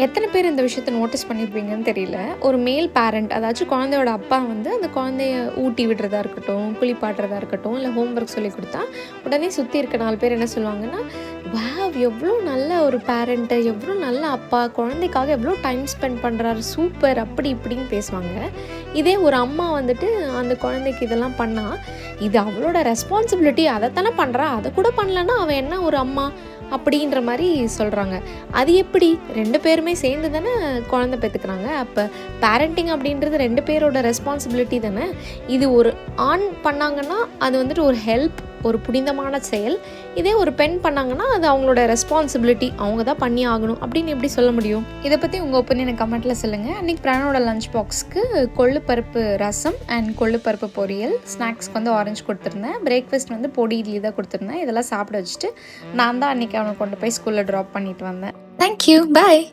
எத்தனை பேர் இந்த விஷயத்த நோட்டீஸ் பண்ணியிருப்பீங்கன்னு தெரியல. ஒரு மேல் பேரண்ட், அதாச்சும் குழந்தையோட அப்பா வந்து அந்த குழந்தைய ஊட்டி விடுறதா இருக்கட்டும், குளிப்பாட்டுறதா இருக்கட்டும், இல்லை ஹோம்ஒர்க் சொல்லிக் கொடுத்தா உடனே சுற்றி இருக்க 4 பேர் என்ன சொல்லுவாங்கன்னா, வாவ் எவ்வளோ நல்ல ஒரு பேரண்ட்டு, எவ்வளோ நல்ல அப்பா, குழந்தைக்காக எவ்வளோ டைம் ஸ்பெண்ட் பண்ணுறாரு, சூப்பர் அப்படி இப்படின்னு பேசுவாங்க. இதே ஒரு அம்மா வந்துட்டு அந்த குழந்தைக்கு இதெல்லாம் பண்ணால், இது அவளோட ரெஸ்பான்சிபிலிட்டி, அதைத்தானே பண்ணுறா, அதை கூட பண்ணலன்னா அவள் என்ன ஒரு அம்மா அப்படின்ற மாதிரி சொல்கிறாங்க. அது எப்படி? 2 பேருமே சேர்ந்து தானே குழந்தை பெற்றுக்கிறாங்க. அப்போ பேரண்டிங் அப்படின்றது 2 பேரோட ரெஸ்பான்சிபிலிட்டி தானே. இது ஒரு ஆண் பண்ணாங்கன்னா அது வந்துட்டு ஒரு ஹெல்ப், ஒரு புனிதமான செயல். இதே ஒரு பெண் பண்ணாங்கன்னா அது அவங்களோட ரெஸ்பான்சிபிலிட்டி, அவங்க தான் பண்ணி ஆகணும் அப்படின்னு எப்படி சொல்ல முடியும்? இதை பற்றி உங்கள் ஒப்பீனியன் கமெண்ட்டில் சொல்லுங்கள். அன்றைக்கி பிரானோட லஞ்ச் பாக்ஸ்க்கு கொள்ளுப்பருப்பு ரசம் அண்ட் கொள்ளுப்பருப்பு பொரியல், ஸ்நாக்ஸ்க்கு வந்து ஆரஞ்சு கொடுத்துருந்தேன், பிரேக்ஃபாஸ்ட் வந்து பொடி இட்லி தான் கொடுத்துருந்தேன். இதெல்லாம் சாப்பிட வச்சுட்டு நான் தான் அன்றைக்கி அவனை கொண்டு போய் ஸ்கூலில் ட்ராப் பண்ணிட்டு வந்தேன். தேங்க்யூ, பாய்.